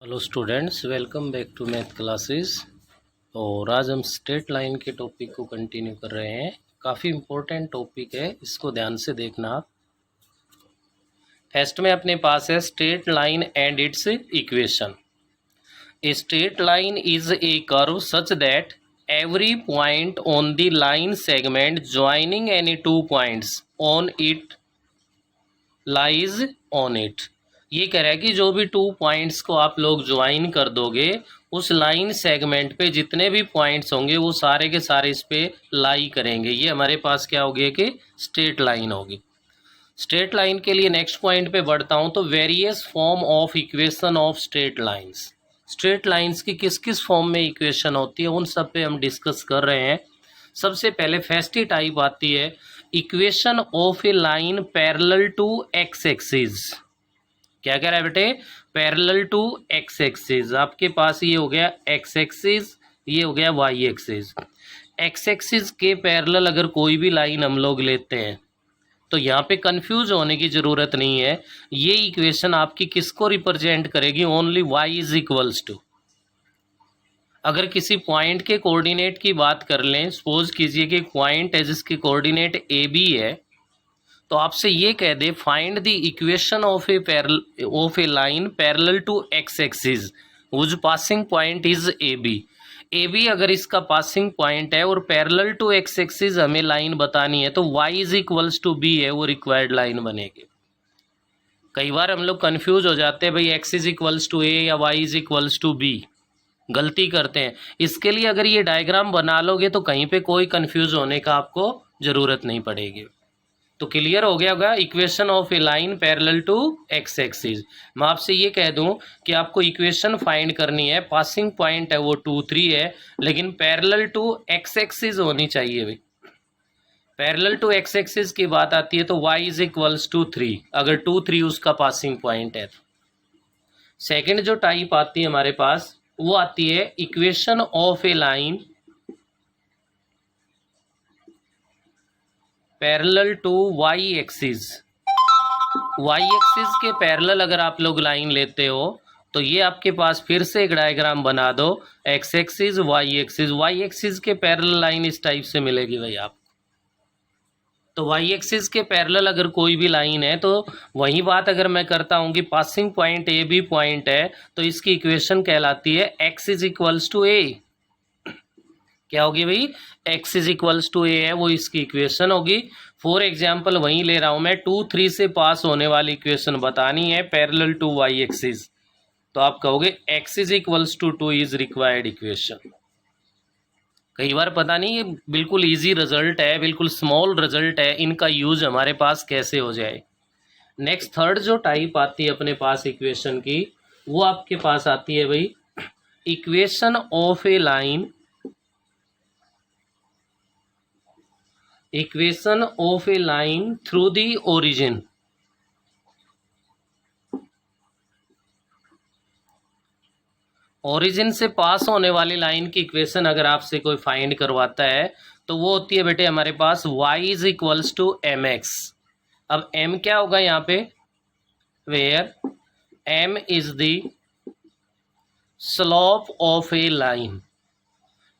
Hello students, welcome back to math classes. और आज हम स्ट्रेट लाइन के टॉपिक को कंटिन्यू कर रहे हैं। काफ़ी इम्पोर्टेंट टॉपिक है, इसको ध्यान से देखना आप। फर्स्ट में अपने पास है straight line and it's equation. A straight line is a curve such that every point on the line segment joining any two points on it lies on it। ये कह रहा है कि जो भी टू पॉइंट्स को आप लोग ज्वाइन कर दोगे उस लाइन सेगमेंट पे जितने भी पॉइंट्स होंगे वो सारे के सारे इस पे लाई करेंगे। ये हमारे पास क्या होगी कि स्ट्रेट लाइन होगी। स्ट्रेट लाइन के लिए नेक्स्ट पॉइंट पे बढ़ता हूँ तो various form of equation of straight lines. Straight lines की किस किस फॉर्म में इक्वेशन होती है उन सब पे हम डिस्कस कर रहे हैं। सबसे पहले फर्स्ट टाइप आती है equation of a line parallel to X axis. क्या कह रहा है बेटे? Parallel to X axis. आपके पास ये हो गया एक्स एक्सिस, ये हो गया वाई एक्सिस। एक्स एक्सिस के पैरेलल अगर कोई भी लाइन हम लोग लेते हैं तो यहाँ पे कंफ्यूज होने की ज़रूरत नहीं है। ये इक्वेशन आपकी किसको रिप्रेजेंट करेगी? Only y is equals to. अगर किसी पॉइंट के कोऑर्डिनेट की बात कर लें, सपोज कीजिए कि पॉइंट है जिसकी कोऑर्डिनेट ए बी है, तो आपसे ये कह दे find the equation of a line parallel to X axis which passing point is A B. A B अगर इसका पासिंग पॉइंट है और पैरेलल टू एक्स एक्सिस हमें लाइन बतानी है तो y is equals to B है, वो रिक्वायर्ड लाइन बनेगी। कई बार हम लोग कंफ्यूज हो जाते हैं, भाई x is equals to A या y is equals to B, गलती करते हैं। इसके लिए अगर ये डायग्राम बना लोगे तो कहीं पे कोई कंफ्यूज होने का आपको ज़रूरत नहीं पड़ेगी। तो क्लियर हो गया होगा equation of a line parallel to X axis. मैं आपसे ये कह दूं कि आपको इक्वेशन फाइंड करनी है, पासिंग पॉइंट है वो 2 3 है, लेकिन पैरेलल टू एक्स एक्सिस होनी चाहिए भाई। पैरेलल टू एक्स एक्सिस की बात आती है तो y इज इक्वल्स टू 3, अगर 2 3 उसका पासिंग पॉइंट है तो। सेकेंड जो टाइप आती है हमारे पास वो आती है equation of a line parallel to Y axis. Y axis के पैरेलल अगर आप लोग लाइन लेते हो तो ये आपके पास फिर से एक डायग्राम बना दो, X axis Y axis. Y axis के पैरेलल लाइन इस टाइप से मिलेगी भाई आप। तो वाई एक्सिस के पैरेलल अगर कोई भी लाइन है तो वही बात अगर मैं करता हूँ कि passing point A B point है तो इसकी इक्वेशन कहलाती है X is equals to A. क्या होगी भाई? x is equals to A है, वो इसकी इक्वेशन होगी। फॉर एग्जाम्पल वहीं ले रहा हूं मैं, 2 3 से पास होने वाली इक्वेशन बतानी है पैरेलल टू वाई एक्सिस, तो आप कहोगे x is equals to 2 is required equation. कई बार पता नहीं, ये बिल्कुल इजी रिजल्ट है, बिल्कुल स्मॉल रिजल्ट है, इनका यूज हमारे पास कैसे हो जाए। नेक्स्ट थर्ड जो टाइप आती है अपने पास इक्वेशन की वो आपके पास आती है भाई equation of a line, equation of a line through the origin. Origin से पास होने वाली लाइन की इक्वेशन अगर आपसे कोई फाइंड करवाता है तो वो होती है बेटे हमारे पास y is equals to M X. अब m क्या होगा यहाँ पे? Where m is the slope of a line.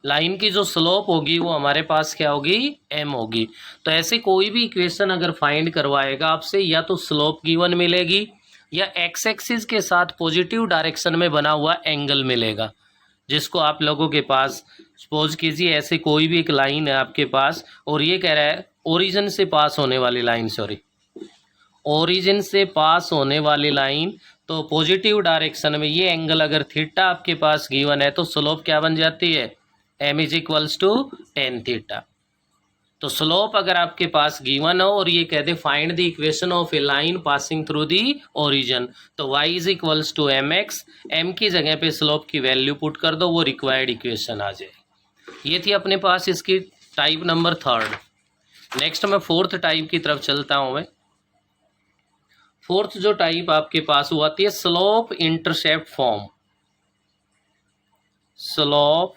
Line की जो स्लोप होगी वो हमारे पास क्या होगी? m होगी। तो ऐसे कोई भी इक्वेशन अगर फाइंड करवाएगा आपसे, या तो स्लोप गिवन मिलेगी या एक्स एक्सिस के साथ पॉजिटिव डायरेक्शन में बना हुआ एंगल मिलेगा, जिसको आप लोगों के पास सपोज कीजिए ऐसे कोई भी एक लाइन है आपके पास और ये कह रहा है ओरिजिन से पास होने वाली लाइन, सॉरी ओरिजिन से पास होने वाली लाइन, तो पॉजिटिव डायरेक्शन में ये एंगल अगर थीटा आपके पास गिवन है तो स्लोप क्या बन जाती है? m is equals to tan theta. तो स्लोप अगर आपके पास गिवन हो और ये कहते find the equation of a line passing through the origin, तो y is equals to M X, M की जगह पे स्लोप की वैल्यू पुट कर दो, वो रिक्वायर्ड इक्वेशन आ जाए। ये थी अपने पास इसकी टाइप नंबर थर्ड। नेक्स्ट मैं फोर्थ टाइप की तरफ चलता हूँ। मैं फोर्थ जो टाइप आपके पास वो आती है slope intercept form. Slope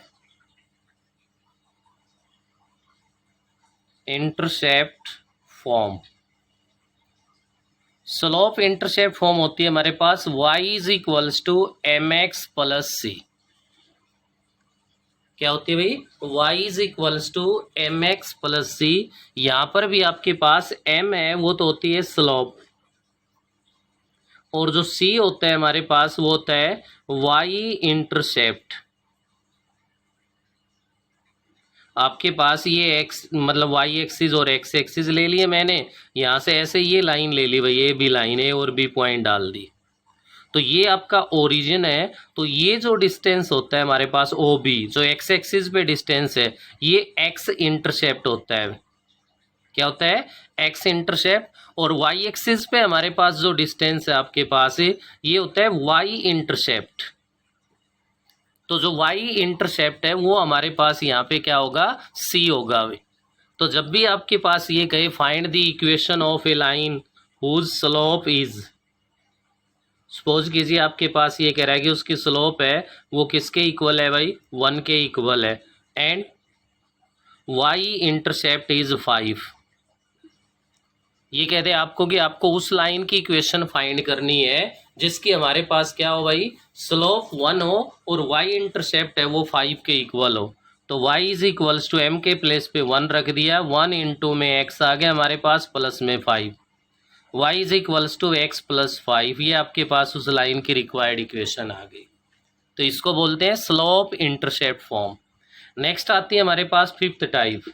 intercept form. Slope intercept form होती है हमारे पास y is equals to M x plus c. क्या होती है भाई? y is equals to M x plus c. यहां पर भी आपके पास m है, वो तो होती है स्लोप, और जो c होता है हमारे पास वो होता है y इंटरसेप्ट। आपके पास ये एक्स मतलब वाई एक्सिस और एक्स एक्सिस ले लिए मैंने, यहाँ से ऐसे ये लाइन ले ली भाई, ये भी लाइन है और बी पॉइंट डाल दी, तो ये आपका ओरिजिन है। तो ये जो डिस्टेंस होता है हमारे पास ओ बी, जो एक्स एक्सिस पे डिस्टेंस है, ये एक्स इंटरसेप्ट होता है। क्या होता है? X intercept. और वाई एक्सिस पे हमारे पास जो डिस्टेंस है आपके पास है, ये होता है वाई इंटरसेप्ट। तो जो y इंटरसेप्ट है वो हमारे पास यहाँ पे क्या होगा? c होगा। तो जब भी आपके पास ये कहे find the equation of a line whose slope is, suppose कीजिए आपके पास ये कह रहा है कि उसकी स्लोप है वो किसके इक्वल है भाई? 1 के इक्वल है, एंड y इंटरसेप्ट इज 5। ये कहते हैं आपको कि आपको उस लाइन की इक्वेशन फाइंड करनी है जिसकी हमारे पास क्या हो भाई? स्लोप 1 हो और y इंटरसेप्ट है वो 5 के इक्वल हो। तो y is equals to m के प्लेस पे 1 रख दिया, 1 इंटू में x आ गया हमारे पास प्लस में 5, y is equals to x plus 5। ये आपके पास उस लाइन की रिक्वायर्ड इक्वेशन आ गई। तो इसको बोलते हैं स्लोप इंटरसेप्ट फॉर्म। नेक्स्ट आती है हमारे पास फिफ्थ टाइप।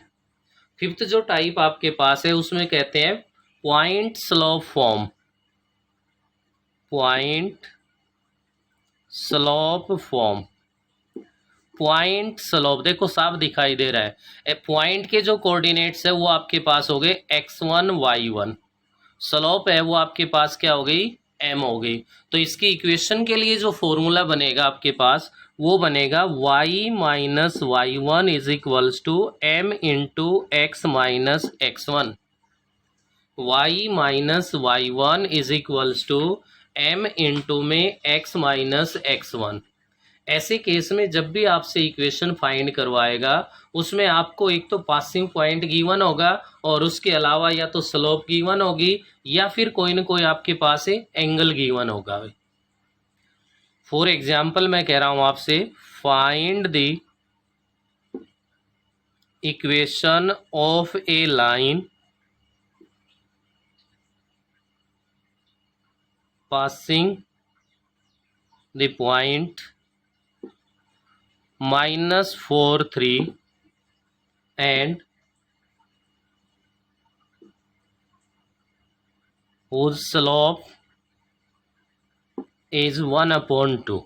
फिफ्थ जो टाइप आपके पास है उसमें कहते हैं point slope form. Point slope form. Point slope देखो साफ दिखाई दे रहा है, पॉइंट के जो कोऑर्डिनेट्स है वो आपके पास हो गए x1 y1, स्लोप है वो आपके पास क्या हो गई? m हो गई। तो इसकी इक्वेशन के लिए जो फॉर्मूला बनेगा आपके पास वो बनेगा y minus Y one is equals to m into x minus X one. y minus Y one is equals to m into में x माइनस एक्स वन। ऐसे केस में जब भी आपसे इक्वेशन फाइंड करवाएगा उसमें आपको एक तो पासिंग पॉइंट गिवन होगा और उसके अलावा या तो स्लोप गिवन होगी या फिर कोई ना कोई आपके पास एंगल गिवन होगा। फॉर एग्जाम्पल मैं कह रहा हूं आपसे find the equation of a line passing the point -4 3 and whose slope is 1/2।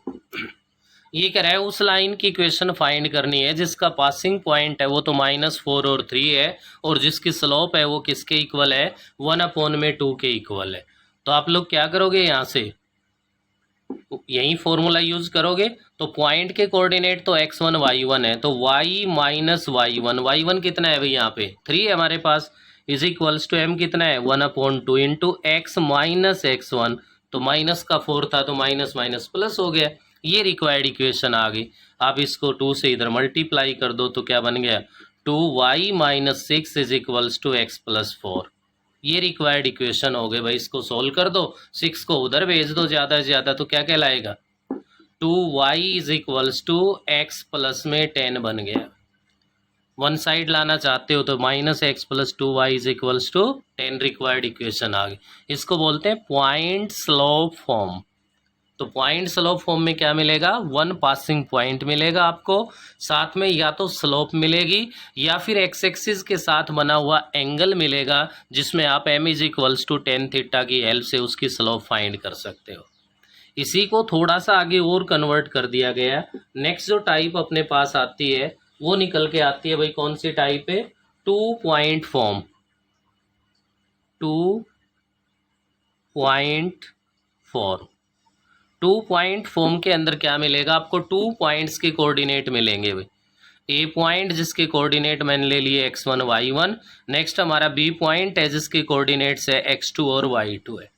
ये कह रहा है उस लाइन की इक्वेशन फाइंड करनी है जिसका पासिंग पॉइंट है वो तो -4 और 3 है और जिसकी स्लोप है वो किसके इक्वल है? 1/2 के इक्वल है। तो आप लोग क्या करोगे? यहाँ से यही फॉर्मूला यूज करोगे। तो पॉइंट के कोऑर्डिनेट तो x1 y1 है, तो y माइनस y1 कितना है भाई? यहाँ पे 3 है हमारे पास, इज इक्वल्स टू m कितना है? 1/2 इंटू एक्स माइनस x1, तो माइनस का 4 था तो माइनस माइनस प्लस हो गया। ये रिक्वायर्ड इक्वेशन आ गई। आप इसको 2 से इधर मल्टीप्लाई कर दो तो क्या बन गया? 2y minus 6 is equals to X plus 4। ये रिक्वायर्ड इक्वेशन हो गए भाई। इसको सोल्व कर दो, 6 को उधर भेज दो ज़्यादा से ज़्यादा, तो क्या कहलाएगा? 2y is equals to X plus में 10 बन गया। वन साइड लाना चाहते हो तो minus x plus 2y is equals to 10 required equation आ गई। इसको बोलते हैं पॉइंट स्लोप फॉर्म। तो पॉइंट स्लोप फॉर्म में क्या मिलेगा? 1 पासिंग पॉइंट मिलेगा आपको, साथ में या तो स्लोप मिलेगी या फिर एक्स एक्सिस के साथ बना हुआ एंगल मिलेगा जिसमें आप m is equals to 10 theta की हेल्प से उसकी स्लोप फाइंड कर सकते हो। इसी को थोड़ा सा आगे और कन्वर्ट कर दिया गया। नेक्स्ट जो टाइप अपने पास आती है वो निकल के आती है भाई, कौन सी टाइप है? 2 point form. 2 point form. 2 point form के अंदर क्या मिलेगा आपको? 2 पॉइंट्स के कोऑर्डिनेट मिलेंगे भाई। ए पॉइंट जिसके कोऑर्डिनेट मैंने ले लिए x1 y1, नेक्स्ट हमारा बी पॉइंट है जिसके कोऑर्डिनेट्स है x2 और y2 है।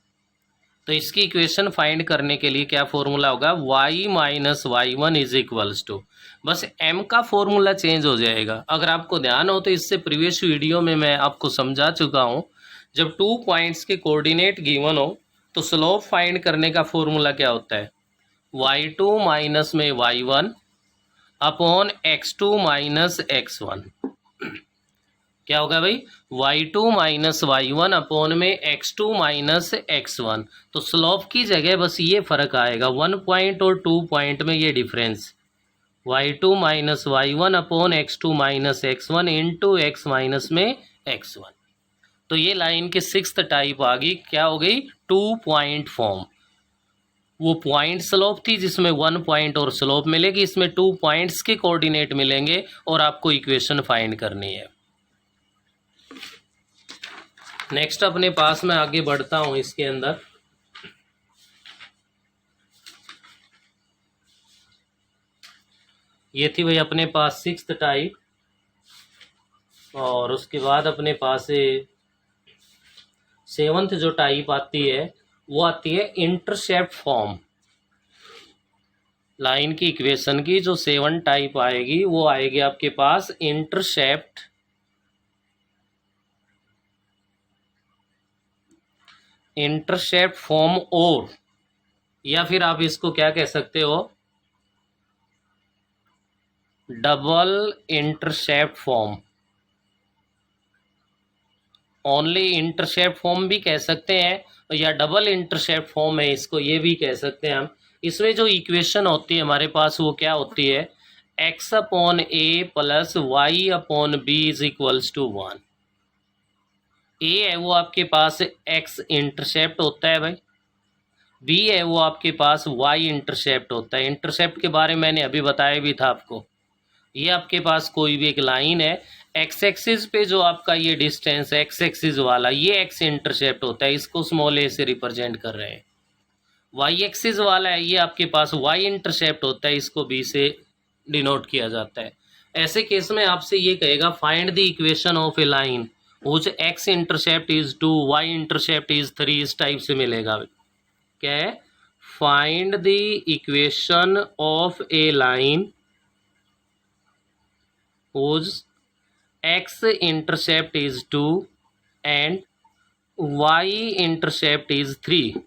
तो इसकी इक्वेशन फाइंड करने के लिए क्या फॉर्मूला होगा? y minus Y one is equals to, बस m का फॉर्मूला चेंज हो जाएगा। अगर आपको ध्यान हो तो इससे प्रीवियस वीडियो में मैं आपको समझा चुका हूँ। जब 2 पॉइंट्स के कोऑर्डिनेट गिवन हो तो स्लोप फाइंड करने का फॉर्मूला क्या होता है, y2 माइनस में y1 upon x2 minus x1। क्या होगा भाई, y2 माइनस y1 अपॉन में x2 माइनस x1। तो स्लोप की जगह बस ये फर्क आएगा, 1 पॉइंट और 2 पॉइंट में ये difference, y2 minus y1 upon x2 minus x1 into x minus में x1। तो ये लाइन की सिक्स्थ टाइप आ गई, क्या हो गई, 2 पॉइंट फॉर्म। वो पॉइंट स्लोप थी जिसमें 1 पॉइंट और स्लोप मिलेगी, इसमें 2 पॉइंट्स के कोऑर्डिनेट मिलेंगे और आपको इक्वेशन फाइंड करनी है। नेक्स्ट अपने पास में आगे बढ़ता हूं, इसके अंदर ये थी भाई अपने पास सिक्स्थ टाइप, और उसके बाद अपने पास सेवंथ जो टाइप आती है वो आती है इंटरसेप्ट फॉर्म। लाइन की इक्वेशन की जो 7 टाइप आएगी वो आएगी आपके पास इंटरसेप्ट फॉर्म, और या फिर आप इसको क्या कह सकते हो, double intercept form. Only intercept form भी कह सकते हैं या डबल इंटरसेप्ट फॉर्म है इसको, ये भी कह सकते हैं हम। इसमें जो इक्वेशन होती है हमारे पास वो क्या होती है, x upon A plus Y upon B is equals to 1। A है वो आपके पास x इंटरसेप्ट होता है भाई, बी है वो आपके पास y इंटरसेप्ट होता है। इंटरसेप्ट के बारे में मैंने अभी बताया भी था आपको। ये आपके पास कोई भी एक लाइन है, एक्स एक्सिस पे जो आपका ये डिस्टेंस है एक्स एक्सिस वाला, ये एक्स इंटरसेप्ट होता है, इसको स्मॉल ए से रिप्रेजेंट कर रहे हैं। वाई एक्सिस वाला है ये आपके पास वाई इंटरसेप्ट होता है, इसको बी से डिनोट किया जाता है। ऐसे केस में आपसे ये कहेगा find the equation of a line which X intercept is 2 Y intercept is 3, इस टाइप से मिलेगा। क्या है, find the equation of a line whose x intercept is 2 and y intercept is 3।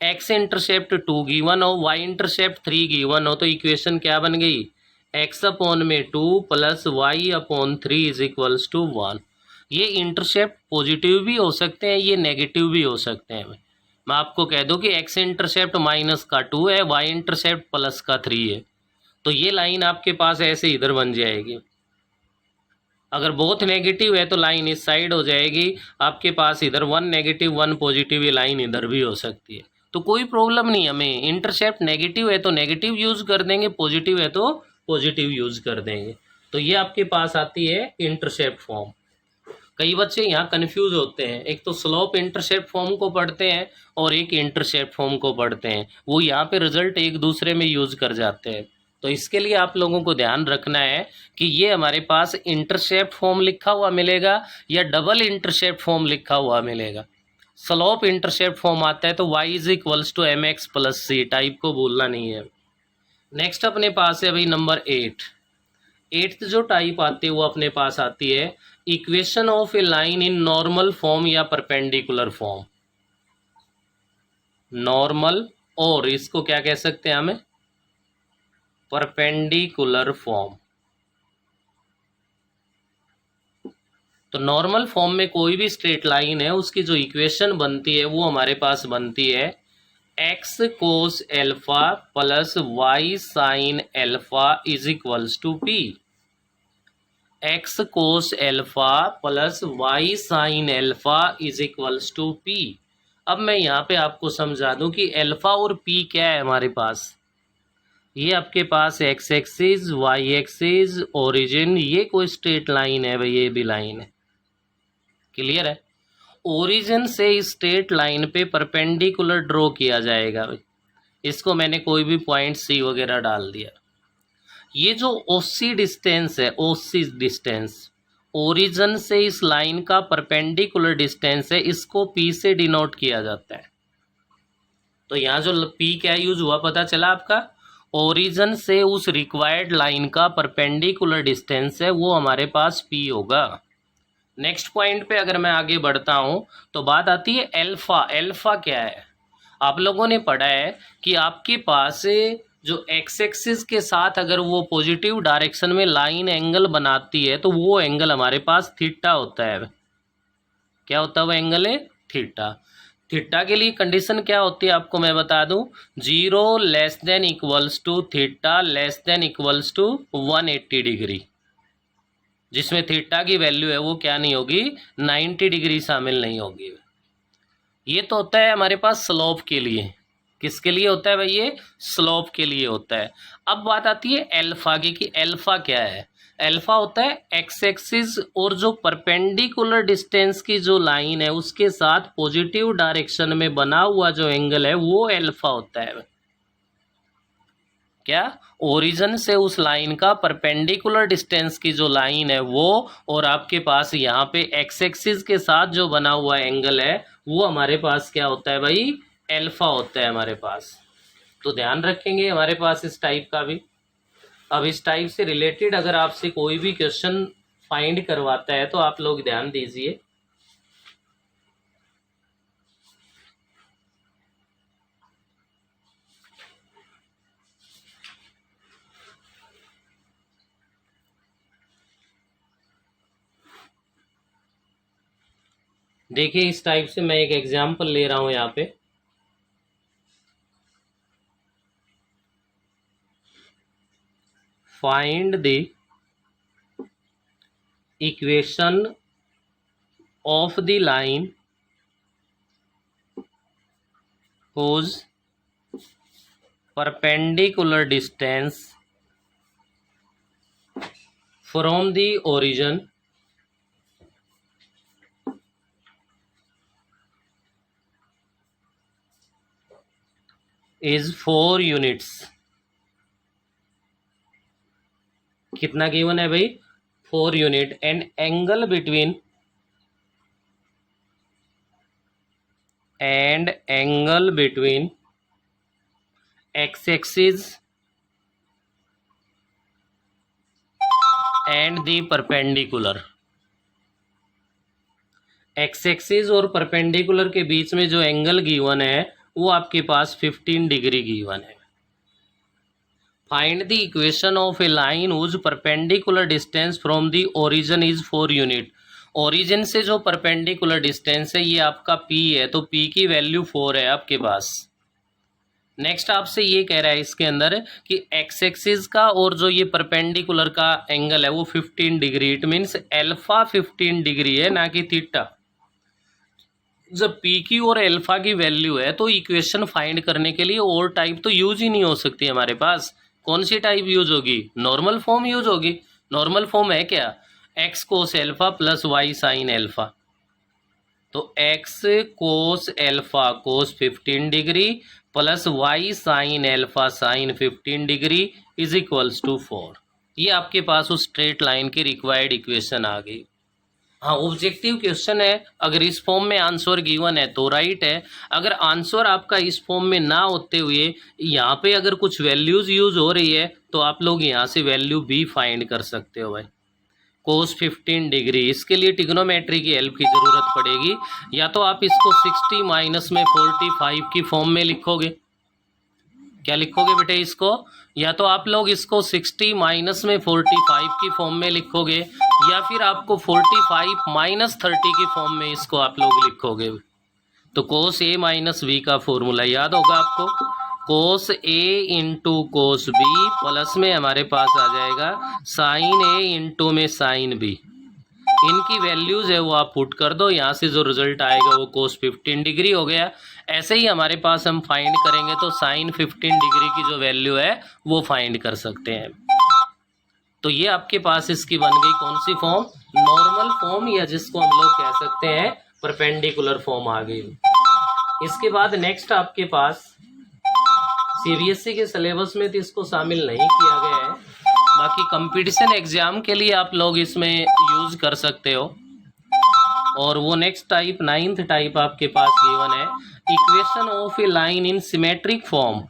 x intercept 2 given हो, y intercept 3 given हो, तो equation क्या बन गई, x अपॉन में 2 plus y upon 3 is equals to 1। ये इंटरसेप्ट पॉजिटिव भी हो सकते हैं, ये नेगेटिव भी हो सकते हैं। मैं आपको कह दूं कि x इंटरसेप्ट माइनस का 2 है, y इंटरसेप्ट प्लस का 3 है, तो ये लाइन आपके पास ऐसे इधर बन जाएगी। अगर बहुत नेगेटिव है तो लाइन इस साइड हो जाएगी आपके पास, इधर 1 नेगेटिव 1 पॉजिटिव, ये लाइन इधर भी हो सकती है, तो कोई प्रॉब्लम नहीं हमें। इंटरसेप्ट नेगेटिव है तो नेगेटिव यूज कर देंगे, पॉजिटिव है तो पॉजिटिव यूज कर देंगे। तो ये आपके पास आती है इंटरसेप्ट फॉर्म। कई बच्चे यहाँ कंफ्यूज होते हैं, एक तो स्लोप इंटरसेप्ट फॉर्म को पढ़ते हैं और एक इंटरसेप्ट फॉर्म को पढ़ते हैं, वो यहाँ पे रिजल्ट एक दूसरे में यूज कर जाते हैं। तो इसके लिए आप लोगों को ध्यान रखना है कि ये हमारे पास इंटरसेप्ट फॉर्म लिखा हुआ मिलेगा या डबल इंटरसेप्ट फॉर्म लिखा हुआ मिलेगा। स्लोप इंटरसेप्ट फॉर्म आता है तो y is equals to M x plus C, type को भूलना नहीं है। नेक्स्ट अपने पास है भाई नंबर 8th जो टाइप आती है वो अपने पास आती है equation of a line in normal form या परपेंडिकुलर फॉर्म। नॉर्मल, और इसको क्या कह सकते हैं हमें, परपेंडिकुलर फॉर्म। तो नॉर्मल फॉर्म में कोई भी स्ट्रेट लाइन है उसकी जो इक्वेशन बनती है वो हमारे पास बनती है x cos alpha plus y sine alpha is equals to p. X cos alpha plus y sine alpha is equals to p. अब मैं यहाँ पे आपको समझा दूं कि एल्फा और पी क्या है हमारे पास। ये आपके पास x axis Y axis origin, ये कोई स्ट्रेट लाइन है भाई, ये भी लाइन है, क्लियर है। ओरिजिन से स्ट्रेट लाइन पे परपेंडिकुलर ड्रॉ किया जाएगा भाई, इसको मैंने कोई भी पॉइंट सी वगैरह डाल दिया। ये जो ओसी डिस्टेंस है, ओसी डिस्टेंस ओरिजिन से इस लाइन का परपेंडिकुलर डिस्टेंस है, इसको पी से डिनोट किया जाता है। तो यहाँ जो पी क्या यूज हुआ पता चला आपका, ओरिजिन से उस रिक्वायर्ड लाइन का परपेंडिकुलर डिस्टेंस है वो हमारे पास पी होगा। नेक्स्ट पॉइंट पे अगर मैं आगे बढ़ता हूं तो बात आती है एल्फा। एल्फा क्या है, आप लोगों ने पढ़ा है कि आपके पास जो एक्स एक्सिस के साथ अगर वो पॉजिटिव डायरेक्शन में लाइन एंगल बनाती है तो वो एंगल हमारे पास थीटा होता है। क्या होता है वो एंगल है? थीटा। थीटा के लिए कंडीशन क्या होती है आपको मैं बता दूं, 0 less than equals to theta less than equals to 180 degree, जिसमें थीटा की वैल्यू है वो क्या नहीं होगी, 90 डिग्री शामिल नहीं होगी। ये तो होता है हमारे पास स्लोप के लिए। किसके लिए होता है भाई? ये स्लोप के लिए होता है। अब बात आती है एल्फा की, कि एल्फा क्या है। एल्फा होता है एक्स एक्सिस और जो परपेंडिकुलर डिस्टेंस की जो लाइन है उसके साथ पॉजिटिव डायरेक्शन में बना हुआ जो एंगल है वो एल्फा होता है। क्या? ओरिजिन से उस लाइन का परपेंडिकुलर डिस्टेंस की जो लाइन है वो, और आपके पास यहाँ पे एक्स एक्सिस के साथ जो बना हुआ एंगल है वो हमारे पास क्या होता है भाई? एल्फा होता है हमारे पास। तो ध्यान रखेंगे हमारे पास इस टाइप का भी। अब इस टाइप से रिलेटेड अगर आपसे कोई भी क्वेश्चन फाइंड करवाता है तो आप लोग ध्यान दीजिए। देखिए इस टाइप से मैं एक एग्जांपल ले रहा हूं यहाँ पे। Find the equation of the line whose perpendicular distance from the origin is 4 units। कितना गिवन है भाई? 4 unit. And angle between x axis and the perpendicular. X axis और परपेंडिकुलर के बीच में जो एंगल गिवन है वो आपके पास 15 डिग्री गिवन है। Find the equation of a line whose perpendicular distance from the origin is 4 unit. Origin से जो परपेंडिकुलर डिस्टेंस है ये आपका p है, तो p की वैल्यू 4 है आपके पास। नेक्स्ट आपसे ये कह रहा है इसके अंदर कि एक्स एक्सिस का और जो ये परपेंडिकुलर का एंगल है वो 15 degree. It means alpha 15 degree है, ना कि थीटा। जब पी की और एल्फा की वैल्यू है तो इक्वेशन फाइंड करने के लिए और टाइप तो यूज ही नहीं हो सकती हमारे पास। कौन सी टाइप यूज होगी? नॉर्मल फॉर्म यूज होगी। नॉर्मल फॉर्म है क्या? X cos alpha plus y sine alpha. तो x cos alpha cos 15 degree plus y sine alpha sine 15 degree is equals to 4। ये आपके पास उस स्ट्रेट लाइन की रिक्वायर्ड इक्वेशन आ गई। हाँ, ऑब्जेक्टिव क्वेश्चन है। अगर इस फॉर्म में आंसर गिवन है तो राइट है। अगर आंसर आपका इस फॉर्म में ना होते हुए यहाँ पे अगर कुछ वैल्यूज यूज हो रही है तो आप लोग यहाँ से वैल्यू भी फाइंड कर सकते हो भाई। कोस 15 डिग्री, इसके लिए ट्रिग्नोमेट्री की हेल्प की जरूरत पड़ेगी। या तो आप इसको 60 माइनस में 45 की फॉर्म में लिखोगे। क्या लिखोगे बेटे इसको? या तो आप लोग इसको 60 माइनस में 45 की फॉर्म में लिखोगे, या फिर आपको 45 माइनस 30 की फॉर्म में इसको आप लोग लिखोगे। तो कोस ए माइनस बी का फॉर्मूला याद होगा आपको। कोस ए इंटू कोस बी प्लस में हमारे पास आ जाएगा साइन ए इंटू में साइन बी। इनकी वैल्यूज है वो आप पुट कर दो, यहाँ से जो रिजल्ट आएगा वो कोस 15 डिग्री हो गया। ऐसे ही हमारे पास हम फाइंड करेंगे तो साइन 15 डिग्री की जो वैल्यू है वो फाइंड कर सकते हैं। तो ये आपके पास इसकी बन गई कौन सी फॉर्म? नॉर्मल फॉर्म, या जिसको हम लोग कह सकते हैं परपेंडिकुलर फॉर्म आ गई। इसके बाद नेक्स्ट आपके पास सीबीएसई के सिलेबस में तो इसको शामिल नहीं किया गया है, बाकी कंपटीशन एग्जाम के लिए आप लोग इसमें यूज कर सकते हो। और वो नेक्स्ट टाइप 9th टाइप आपके पास गिवन है, equation of a line in symmetric form.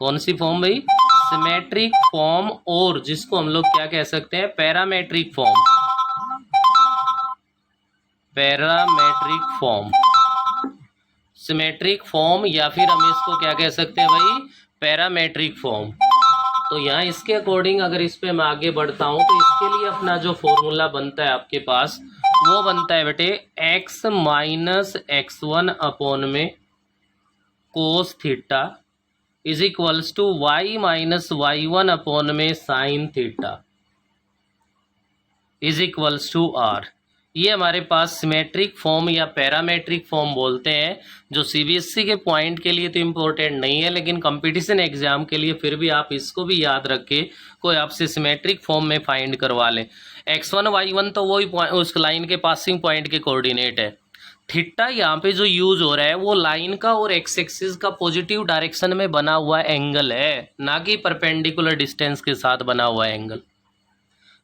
कौन सी फॉर्म भाई? सिमेट्रिक फॉर्म, और जिसको हम लोग क्या कह सकते हैं? Parametric form. Parametric form. Symmetric form, या फिर हम इसको क्या कह सकते हैं भाई, पैरामेट्रिक फॉर्म। तो यहाँ इसके अकॉर्डिंग अगर इस पे मैं आगे बढ़ता हूँ तो इसके लिए अपना जो फॉर्मूला बनता है आपके पास, वो बनता है बेटे x माइनस x1 अपॉन में cos theta is equals to y minus y1 upon में sine theta is equals to r. ये हमारे पास सिमेट्रिक फॉर्म या पैरामेट्रिक फॉर्म बोलते हैं, जो सीबीएसई के पॉइंट के लिए तो इम्पोर्टेंट नहीं है, लेकिन कंपटीशन एग्जाम के लिए फिर भी आप इसको भी याद रखे, कोई आपसे सिमेट्रिक फॉर्म में फाइंड करवा ले। x1 y1 तो वही उस लाइन के पासिंग पॉइंट के कोऑर्डिनेट है। थीटा यहाँ पे जो यूज हो रहा है वो लाइन का और एक्स एक्सिस का पॉजिटिव डायरेक्शन में बना हुआ एंगल है, ना कि परपेंडिकुलर डिस्टेंस के साथ बना हुआ एंगल।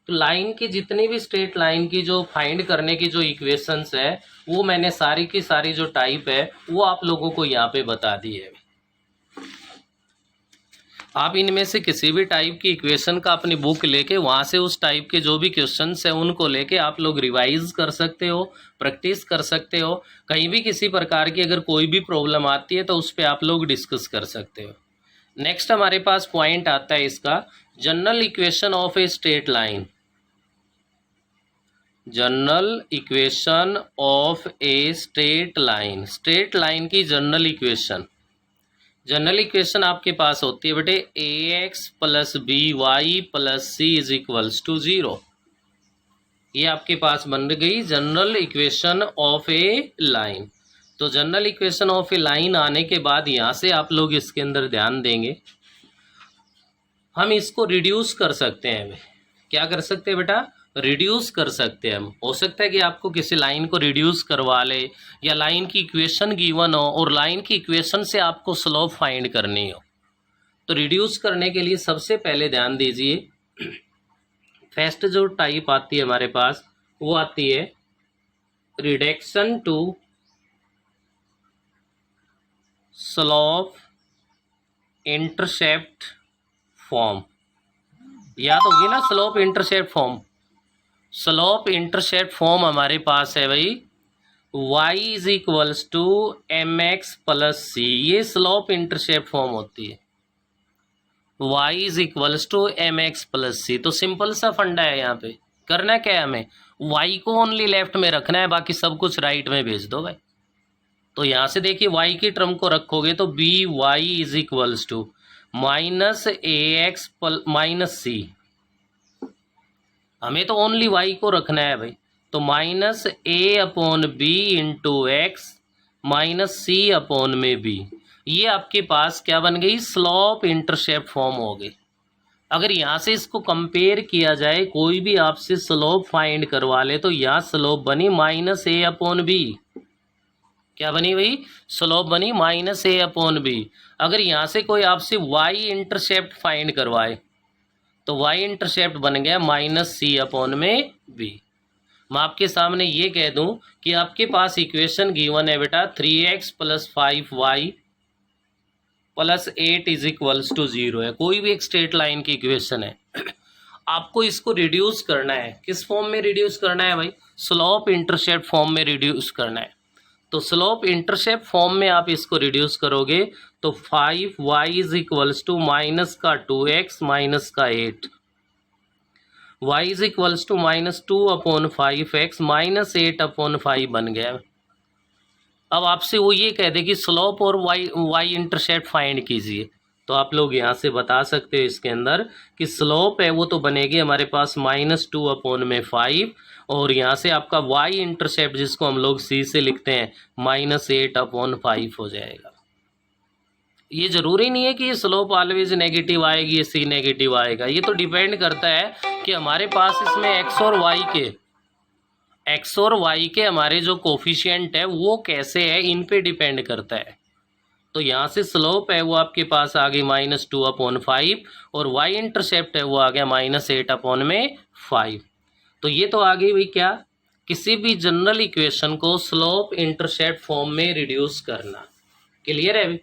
तो लाइन की जितनी भी स्ट्रेट लाइन की जो फाइंड करने की जो इक्वेशंस है, वो मैंने सारी की सारी जो टाइप है वो आप लोगों को यहाँ पे बता दी है। आप इनमें से किसी भी टाइप की इक्वेशन का अपनी बुक लेके वहाँ से उस टाइप के जो भी क्वेश्चंस हैं उनको लेके आप लोग रिवाइज कर सकते हो, प्रैक्टिस कर सकते हो। कहीं भी किसी प्रकार की अगर कोई भी प्रॉब्लम आती है तो उस पर आप लोग डिस्कस कर सकते हो। नेक्स्ट हमारे पास पॉइंट आता है इसका, general equation of a straight line. General equation of a straight line, straight line की जनरल इक्वेशन। जनरल इक्वेशन आपके पास होती है बेटे a x plus b y plus c is equals to 0। ये आपके पास बन गई general equation of a line. तो general equation of a line आने के बाद यहाँ से आप लोग इसके अंदर ध्यान देंगे, हम इसको रिड्यूस कर सकते हैं। क्या कर सकते हैं बेटा, रिड्यूस कर सकते हैं हम। हो सकता है कि आपको किसी लाइन को रिड्यूस करवा ले, या लाइन की इक्वेशन गिवन हो और लाइन की इक्वेशन से आपको स्लोप फाइंड करनी हो। तो रिड्यूस करने के लिए सबसे पहले ध्यान दीजिए, फर्स्ट जो टाइप आती है हमारे पास वो आती है reduction to slope intercept form. याद होगी ना slope intercept form. Slope intercept form हमारे पास है भाई y is equals to M x plus c. ये स्लोप इंटरसेप्ट फॉर्म होती है, y is equals to M x plus c. तो सिंपल सा फंडा है, यहाँ पे करना क्या है, हमें y को ओनली लेफ्ट में रखना है, बाकी सब कुछ राइट में भेज दो भाई। तो यहाँ से देखिए y की टर्म को रखोगे तो b y is equals to minus a x minus c. हमें तो ओनली y को रखना है भाई, तो minus a upon b into x minus c upon में बी। ये आपके पास क्या बन गई, स्लोप इंटरसेप्ट फॉर्म हो गई। अगर यहाँ से इसको कंपेयर किया जाए, कोई भी आपसे स्लोप फाइंड करवा ले, तो यहाँ स्लोप बनी माइनस ए अपॉन बी। क्या बनी भाई, स्लोप बनी माइनस ए अपॉन बी। अगर यहाँ से कोई आपसे y इंटरसेप्ट फाइंड करवाए तो y इंटरसेप्ट बन गया माइनस सी अपॉन में बी। मैं आपके सामने ये कह दूं कि आपके पास इक्वेशन गिवन है बेटा 3x plus 5y plus 8 is equals to 0 है। कोई भी एक स्ट्रेट लाइन की इक्वेशन है, आपको इसको रिड्यूस करना है। किस फॉर्म में रिड्यूस करना है भाई, स्लोप इंटरसेप्ट फॉर्म में रिड्यूस करना है। तो स्लोप इंटरसेप्ट फॉर्म में आप इसको रिड्यूस करोगे तो 5y is equals to minus का 2x माइनस का 8, y is equals to minus 2 upon 5x minus 8 upon 5 बन गया। अब आपसे वो ये कह दे कि स्लोप और y इंटरसेप्ट फाइंड कीजिए, तो आप लोग यहाँ से बता सकते हो इसके अंदर कि स्लोप है वो तो बनेगी हमारे पास माइनस 2 अपॉन में 5, और यहाँ से आपका y इंटरसेप्ट जिसको हम लोग c से लिखते हैं माइनस 8 अपॉन 5 हो जाएगा। ये जरूरी नहीं है कि ये स्लोप ऑलवेज नेगेटिव आएगी, ये सी नेगेटिव आएगा। ये तो डिपेंड करता है कि हमारे पास इसमें x और y के हमारे जो कोफिशिएंट है वो कैसे है, इन पे डिपेंड करता है। तो यहाँ से स्लोप है वो आपके पास आ गई माइनस 2 अपॉन 5, और y इंटरसेप्ट है वो आ गया माइनस 8 अपॉन में 5। तो ये तो आ गई भाई क्या, किसी भी जनरल इक्वेशन को स्लोप इंटरसेप्ट फॉर्म में रिड्यूस करना। क्लियर है।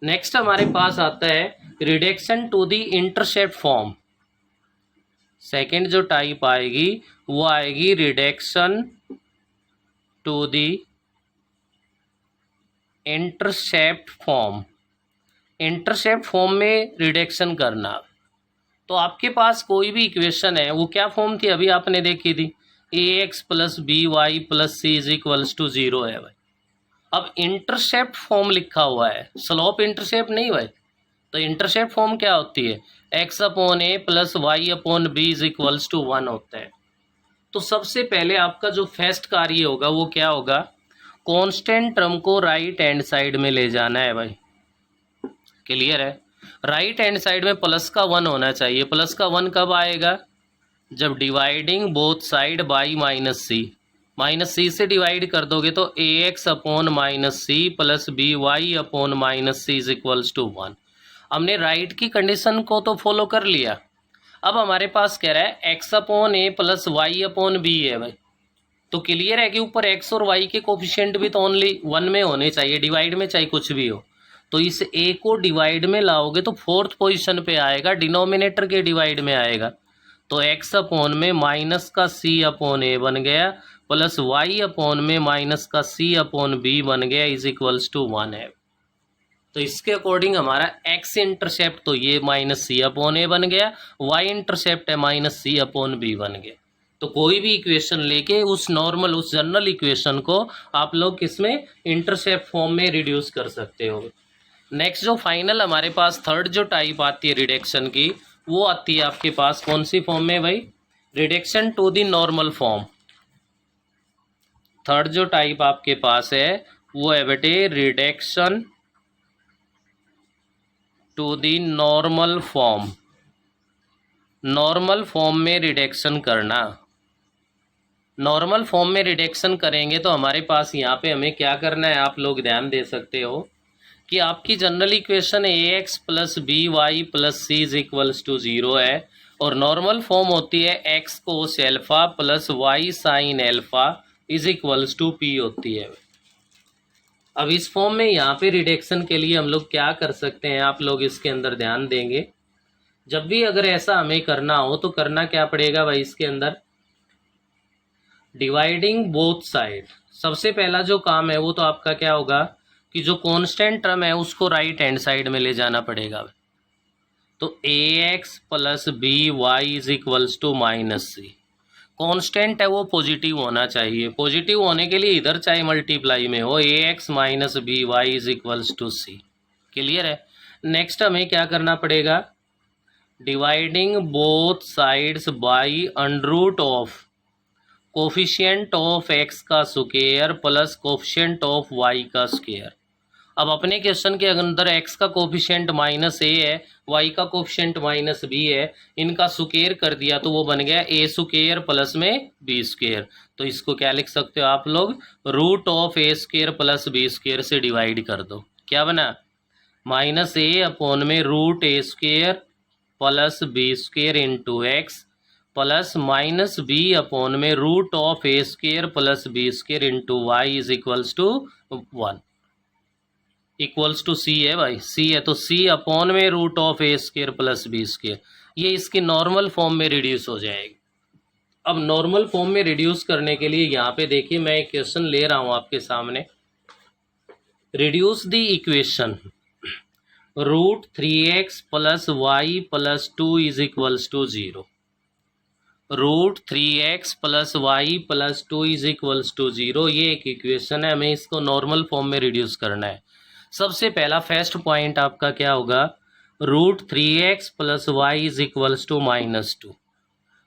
नेक्स्ट हमारे पास आता है reduction to the intercept form. Second जो टाइप आएगी वो आएगी reduction to the intercept form, intercept form में रिडक्शन करना। तो आपके पास कोई भी इक्वेशन है, वो क्या फॉर्म थी अभी आपने देखी थी, a x plus b y plus c is equals to 0 है भाई। अब इंटरसेप्ट फॉर्म लिखा हुआ है, स्लोप इंटरसेप्ट नहीं भाई। तो इंटरसेप्ट फॉर्म क्या होती है, x upon A plus Y upon B is equals to 1 होता है। तो सबसे पहले आपका जो फर्स्ट कार्य होगा वो क्या होगा, कांस्टेंट टर्म को राइट हैंड साइड में ले जाना है भाई। क्लियर है, राइट हैंड साइड में प्लस का 1 होना चाहिए। प्लस का 1 कब आएगा, जब dividing both side by minus c, minus c से डिवाइड कर दोगे तो a x upon minus c plus b y upon minus c is equals to 1। हमने राइट की कंडीशन को तो फॉलो कर लिया। अब हमारे पास कह रहा है एक्स अपॉन ए प्लस वाई अपॉन बी है भाई। तो क्लियर है कि ऊपर एक्स और वाई के कोफिशिएंट भी तो ओनली 1 में होने चाहिए, डिवाइड में चाहे कुछ भी हो। तो इस ए को डिवाइड में लाओगे तो फोर्थ पोजीशन पे आएगा, डिनोमिनेटर के डिवाइड में आएगा। तो एक्स अपॉन में माइनस का सी अपॉन ए बन गया प्लस वाई अपॉन में माइनस का सी अपॉन बी बन गया इज इक्वल्स टू 1 है। तो इसके अकॉर्डिंग हमारा एक्स इंटरसेप्ट तो ये माइनस सी अपॉन ए बन गया, वाई इंटरसेप्ट है माइनस सी अपॉन बी बन गया। तो कोई भी इक्वेशन लेके उस नॉर्मल, उस जनरल इक्वेशन को आप लोग किसमें, इंटरसेप्ट फॉर्म में रिड्यूस कर सकते हो। नेक्स्ट जो फाइनल हमारे पास थर्ड जो टाइप आती है रिडक्शन की, वो आती है आपके पास कौन सी फॉर्म में भाई, reduction to the normal form. Third जो टाइप आपके पास है वो है बेटे reduction to the normal form. Normal form में रिडक्शन करना। नॉर्मल फॉर्म में रिडक्शन करेंगे तो हमारे पास यहाँ पे हमें क्या करना है, आप लोग ध्यान दे सकते हो कि आपकी general equation a x plus b y plus c is equals to 0 है, और नॉर्मल फॉर्म होती है x cos alpha plus y sine alpha is equals to p होती है। अब इस फॉर्म में यहाँ पे रिडक्शन के लिए हम लोग क्या कर सकते हैं, आप लोग इसके अंदर ध्यान देंगे। जब भी अगर ऐसा हमें करना हो तो करना क्या पड़ेगा भाई, इसके अंदर डिवाइडिंग बोथ साइड। सबसे पहला जो काम है वो तो आपका क्या होगा कि जो कांस्टेंट टर्म है उसको राइट हैंड साइड में ले जाना पड़ेगा। तो a x plus b y is equals to minus c, constant है वो पॉजिटिव होना चाहिए। पॉजिटिव होने के लिए इधर चाहे मल्टीप्लाई में हो, a x minus b y is equals to c. Clear है। नेक्स्ट हमें क्या करना पड़ेगा, dividing both sides by under root of coefficient of x का square plus coefficient of y का स्क्वायर। अब अपने क्वेश्चन के अंदर एक्स का कोफिशिएंट माइनस ए है, वाई का कोफिशिएंट माइनस बी है, इनका स्क्वायर कर दिया तो वो बन गया ए स्क्वायर प्लस में बी स्क्वायर। तो इसको क्या लिख सकते हो आप लोग, root of a square plus b square से डिवाइड कर दो। क्या बना, माइनस ए अपॉन में root a square plus b square into x plus minus b upon में root of a square plus b square into y is equals to 1 equals to c है भाई, c है तो सी upon में root of a square plus b square, ये इसकी normal form में reduce हो जाएगी। अब नॉर्मल फॉर्म में रिड्यूस करने के लिए यहाँ पे देखिए मैं एक क्वेश्चन ले रहा हूँ आपके सामने, reduce the equation root 3x plus y plus 2 is equals to 0। Root 3x plus y plus 2 is equals to 0, ये एक इक्वेशन है, हमें इसको नॉर्मल फॉर्म में रिड्यूस करना है। सबसे पहला फर्स्ट पॉइंट आपका क्या होगा, root 3x plus y is equals to minus 2।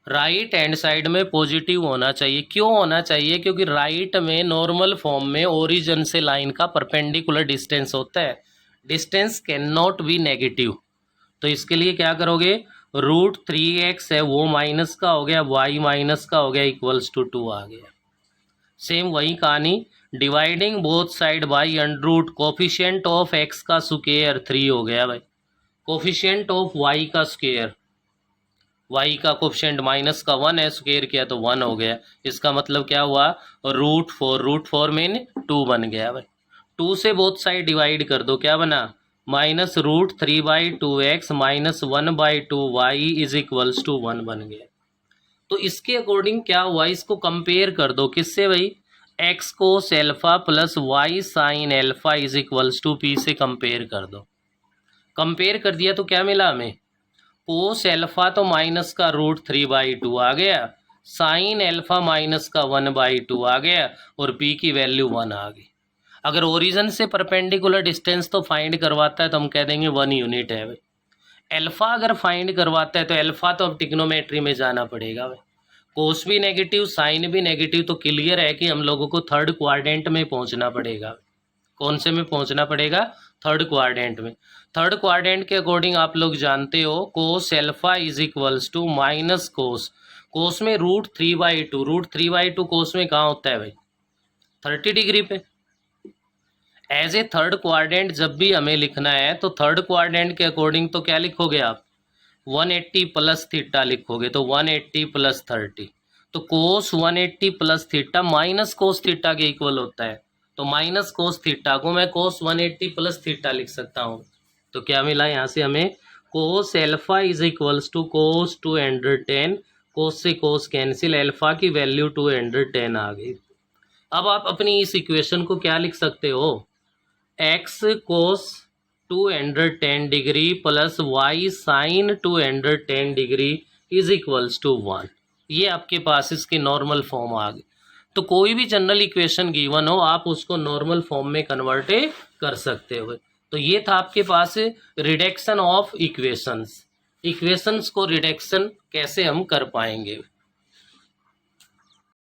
Right hand side में पॉजिटिव होना चाहिए। क्यों होना चाहिए, क्योंकि राइट में नॉर्मल फॉर्म में ओरिजिन से लाइन का परपेंडिकुलर डिस्टेंस होता है, distance cannot be negative. तो इसके लिए क्या करोगे, रूट 3x है वो माइनस का हो गया, y माइनस का हो गया, इक्वल्स टू 2 आ गया। सेम वही कहानी, dividing both side by under root coefficient of x का स्क्वायर 3 हो गया भाई, कोफिशिएंट ऑफ y का स्क्वायर, y का कोफिशिएंट माइनस का 1 है, स्क्वायर किया तो 1 हो गया। इसका मतलब क्या हुआ, रूट 4 मीन 2 बन गया भाई। 2 से बोथ साइड डिवाइड कर दो, क्या बना, minus root 3/2x minus 1/2y is equals to 1 बन गया। तो इसके अकॉर्डिंग क्या हुआ, इसको कंपेयर कर दो किससे भाई, x cos alpha plus y sine alpha is equals to p से कंपेयर कर दो। कंपेयर कर दिया तो क्या मिला हमें, कोस एल्फा तो माइनस का √3/2 आ गया, साइन एल्फा माइनस का 1/2 आ गया और पी की वैल्यू 1 आ गई। अगर ओरिजिन से परपेंडिकुलर डिस्टेंस तो फाइंड करवाता है तो हम कह देंगे 1 यूनिट है भाई। एल्फा अगर फाइंड करवाता है तो एल्फा तो अब टिग्नोमेट्री में जाना पड़ेगा भाई। कोस भी नेगेटिव साइन भी नेगेटिव, तो क्लियर है कि हम लोगों को थर्ड क्वाड्रेंट में पहुंचना पड़ेगा। कौन से में पहुंचना पड़ेगा, थर्ड क्वाड्रेंट में। थर्ड क्वाड्रेंट के अकॉर्डिंग आप लोग जानते हो cos alpha is equals to minus cos, cos में √3/2, √3/2 कोस में कहाँ होता है भाई, 30 डिग्री पे। एज ए थर्ड क्वाड्रेंट जब भी हमें लिखना है तो थर्ड क्वाड्रेंट के अकॉर्डिंग तो क्या लिखोगे आप, 180 प्लस थीटा लिखोगे, तो 180 प्लस 30, तो कोस 180 plus theta minus cos theta के इक्वल होता है। तो माइनस कोस थीटा को मैं कोस 180 प्लस थीटा लिख सकता हूँ। तो क्या मिला यहाँ से हमें, cos alpha is equals to cos 210, cos से कोस कैंसिल, एल्फा की वैल्यू 210 आ गई। अब आप अपनी इस इक्वेशन को क्या लिख सकते हो, x cos 210 degree plus y sine 210 degree is equals to 1। ये आपके पास इसकी नॉर्मल फॉर्म आ गई। तो कोई भी जनरल इक्वेशन गिवन हो आप उसको नॉर्मल फॉर्म में कन्वर्ट कर सकते हो। तो ये था आपके पास रिडक्शन ऑफ इक्वेशंस। इक्वेशंस को रिडक्शन कैसे हम कर पाएंगे।